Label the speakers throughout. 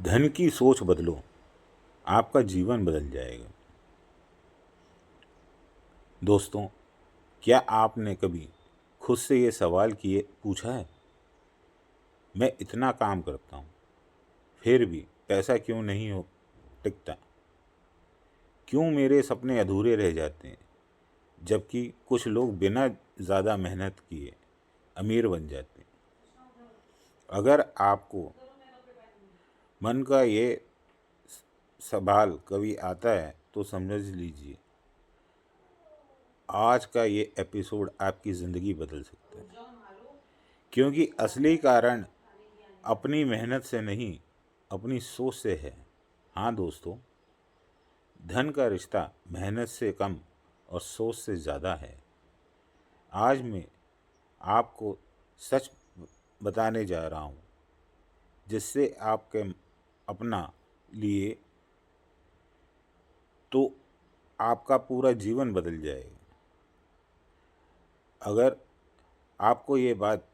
Speaker 1: धन की सोच बदलो, आपका जीवन बदल जाएगा। दोस्तों, क्या आपने कभी खुद से ये सवाल किए पूछा है, मैं इतना काम करता हूँ फिर भी पैसा क्यों नहीं हो टिकता? क्यों मेरे सपने अधूरे रह जाते हैं? जबकि कुछ लोग बिना ज़्यादा मेहनत किए अमीर बन जाते हैं। अगर आपको मन का ये सवाल कभी आता है तो समझ लीजिए आज का ये एपिसोड आपकी ज़िंदगी बदल सकता है। क्योंकि असली कारण अपनी मेहनत से नहीं, अपनी सोच से है। हाँ दोस्तों, धन का रिश्ता मेहनत से कम और सोच से ज़्यादा है। आज मैं आपको सच बताने जा रहा हूँ जिससे आपके अपना लिए तो आपका पूरा जीवन बदल जाएगा। अगर आपको ये बात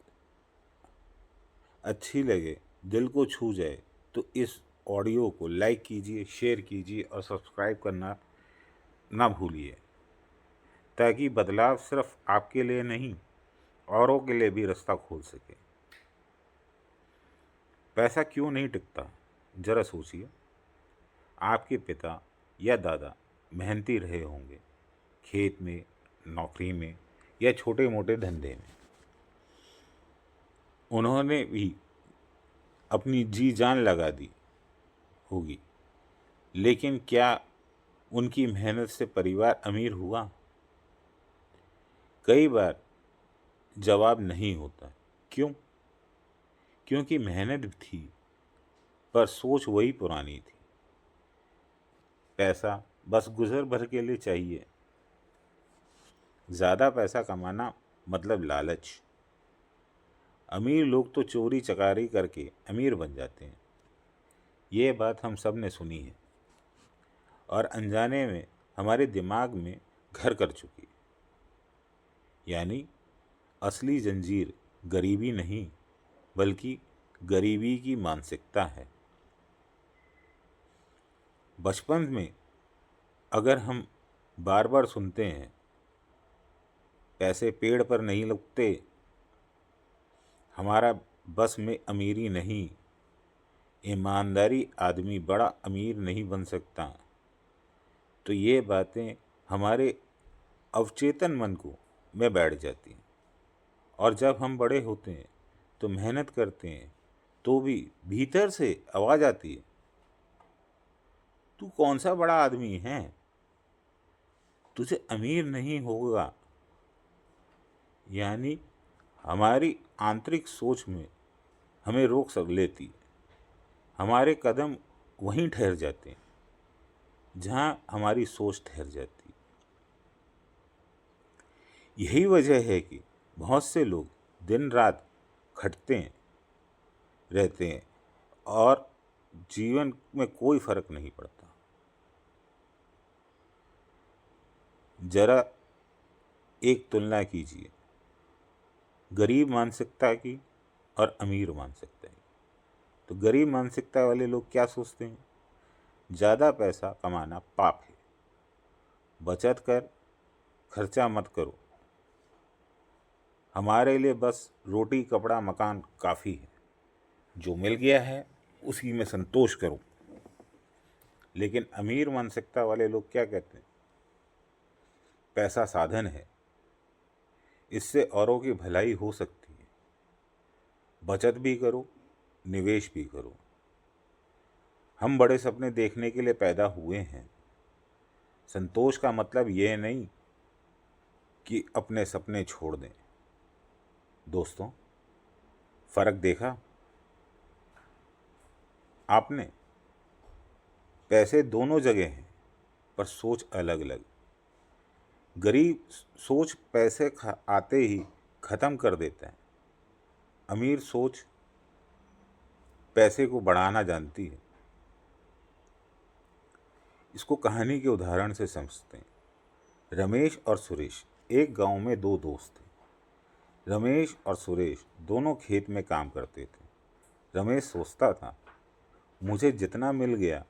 Speaker 1: अच्छी लगे, दिल को छू जाए, तो इस ऑडियो को लाइक कीजिए, शेयर कीजिए और सब्सक्राइब करना ना भूलिए, ताकि बदलाव सिर्फ आपके लिए नहीं, औरों के लिए भी रास्ता खोल सके। पैसा क्यों नहीं टिकता, जरा सोचिए। आपके पिता या दादा मेहनती रहे होंगे, खेत में, नौकरी में या छोटे मोटे धंधे में। उन्होंने भी अपनी जी जान लगा दी होगी, लेकिन क्या उनकी मेहनत से परिवार अमीर हुआ? कई बार जवाब नहीं होता। क्यों? क्योंकि मेहनत थी पर सोच वही पुरानी थी। पैसा बस गुजर भर के लिए चाहिए। ज़्यादा पैसा कमाना मतलब लालच। अमीर लोग तो चोरी चकारी करके अमीर बन जाते हैं। ये बात हम सब ने सुनी है और अनजाने में हमारे दिमाग में घर कर चुकी है। यानी असली जंजीर गरीबी नहीं, बल्कि गरीबी की मानसिकता है। बचपन में अगर हम बार बार सुनते हैं, पैसे पेड़ पर नहीं लगते, हमारा बस में अमीरी नहीं, ईमानदारी आदमी बड़ा अमीर नहीं बन सकता, तो ये बातें हमारे अवचेतन मन को में बैठ जाती हैं। और जब हम बड़े होते हैं तो मेहनत करते हैं तो भी भीतर से आवाज़ आती है, तू कौन सा बड़ा आदमी है, तुझे अमीर नहीं होगा। यानी हमारी आंतरिक सोच में हमें रोक सक लेती है। हमारे कदम वहीं ठहर जाते हैं जहाँ हमारी सोच ठहर जाती है। यही वजह है कि बहुत से लोग दिन रात खटते हैं रहते हैं और जीवन में कोई फर्क नहीं पड़ता। जरा एक तुलना कीजिए गरीब मानसिकता की और अमीर मानसिकता की। तो गरीब मानसिकता वाले लोग क्या सोचते हैं? ज़्यादा पैसा कमाना पाप है, बचत कर, खर्चा मत करो, हमारे लिए बस रोटी कपड़ा मकान काफ़ी है, जो मिल गया है उसी में संतोष करो। लेकिन अमीर मानसिकता वाले लोग क्या कहते हैं? पैसा साधन है, इससे औरों की भलाई हो सकती है, बचत भी करो, निवेश भी करो। हम बड़े सपने देखने के लिए पैदा हुए हैं। संतोष का मतलब यह नहीं कि अपने सपने छोड़ दें। दोस्तों, फर्क देखा आपने? पैसे दोनों जगह हैं पर सोच अलग अलग। गरीब सोच पैसे आते ही ख़त्म कर देता है, अमीर सोच पैसे को बढ़ाना जानती है। इसको कहानी के उदाहरण से समझते हैं। रमेश और सुरेश, एक गांव में दो दोस्त थे। रमेश और सुरेश दोनों खेत में काम करते थे। रमेश सोचता था मुझे जितना मिल गया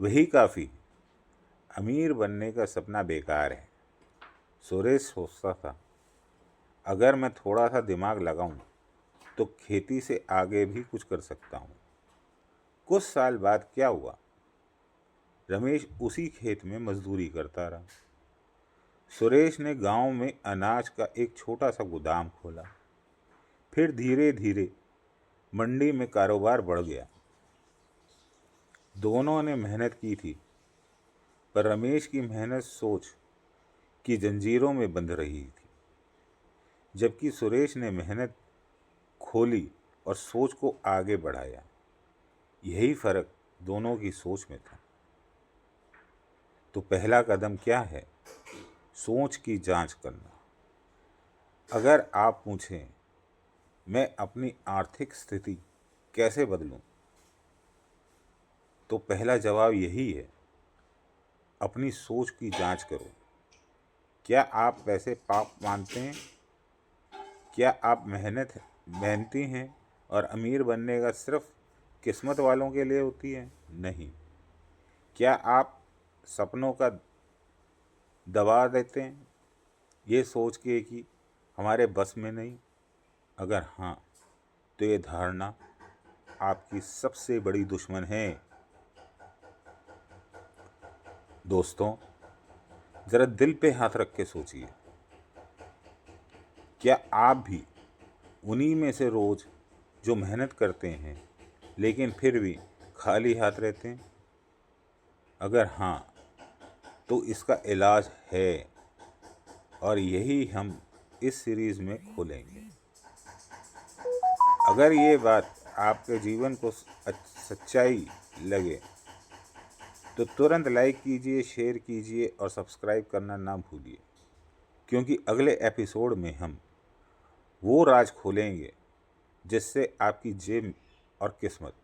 Speaker 1: वही काफ़ी। अमीर बनने का सपना बेकार है। सुरेश सोचता था, अगर मैं थोड़ा सा दिमाग लगाऊं तो खेती से आगे भी कुछ कर सकता हूं। कुछ साल बाद क्या हुआ, रमेश उसी खेत में मजदूरी करता रहा। सुरेश ने गांव में अनाज का एक छोटा सा गोदाम खोला। फिर धीरे धीरे मंडी में कारोबार बढ़ गया। दोनों ने मेहनत की थी, पर रमेश की मेहनत सोच की जंजीरों में बंध रही थी, जबकि सुरेश ने मेहनत खोली और सोच को आगे बढ़ाया। यही फर्क दोनों की सोच में था। तो पहला कदम क्या है? सोच की जांच करना। अगर आप पूछें, मैं अपनी आर्थिक स्थिति कैसे बदलूं, तो पहला जवाब यही है, अपनी सोच की जांच करो। क्या आप पैसे पाप मानते हैं? क्या आप मेहनती हैं और अमीर बनने का सिर्फ किस्मत वालों के लिए होती है? नहीं। क्या आप सपनों का दबा देते हैं ये सोच के कि हमारे बस में नहीं? अगर हाँ, तो ये धारणा आपकी सबसे बड़ी दुश्मन है। दोस्तों, ज़रा दिल पे हाथ रख के सोचिए, क्या आप भी उन्हीं में से रोज़ जो मेहनत करते हैं लेकिन फिर भी खाली हाथ रहते हैं? अगर हाँ, तो इसका इलाज है, और यही हम इस सीरीज़ में खोलेंगे। अगर ये बात आपके जीवन को सच्चाई लगे तो तुरंत लाइक कीजिए, शेयर कीजिए और सब्सक्राइब करना ना भूलिए, क्योंकि अगले एपिसोड में हम वो राज खोलेंगे जिससे आपकी जेब और किस्मत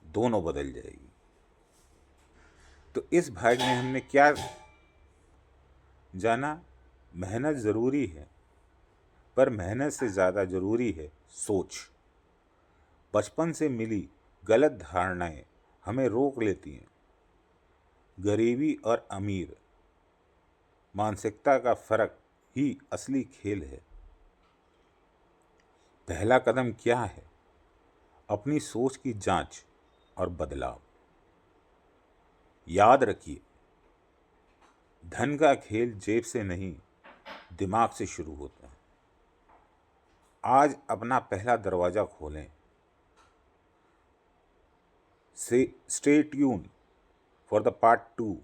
Speaker 1: दोनों बदल जाएगी। तो इस भाग में हमने क्या जाना? मेहनत ज़रूरी है, पर मेहनत से ज़्यादा ज़रूरी है सोच। बचपन से मिली गलत धारणाएं हमें रोक लेती हैं। गरीबी और अमीर मानसिकता का फर्क ही असली खेल है। पहला कदम क्या है? अपनी सोच की जांच और बदलाव। याद रखिए, धन का खेल जेब से नहीं, दिमाग से शुरू होता है। आज अपना पहला दरवाज़ा खोलें। Stay tune for the part 2।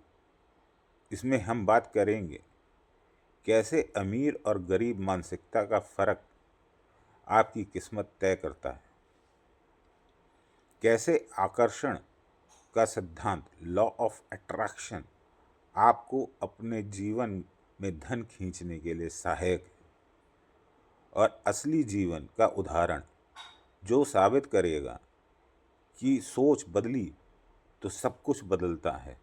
Speaker 1: इसमें हम बात करेंगे कैसे अमीर और गरीब मानसिकता का फ़र्क आपकी किस्मत तय करता है। कैसे आकर्षण का सिद्धांत, लॉ ऑफ अट्रैक्शन, आपको अपने जीवन में धन खींचने के लिए सहायक है, और असली जीवन का उदाहरण जो साबित करेगा कि सोच बदली तो सब कुछ बदलता है।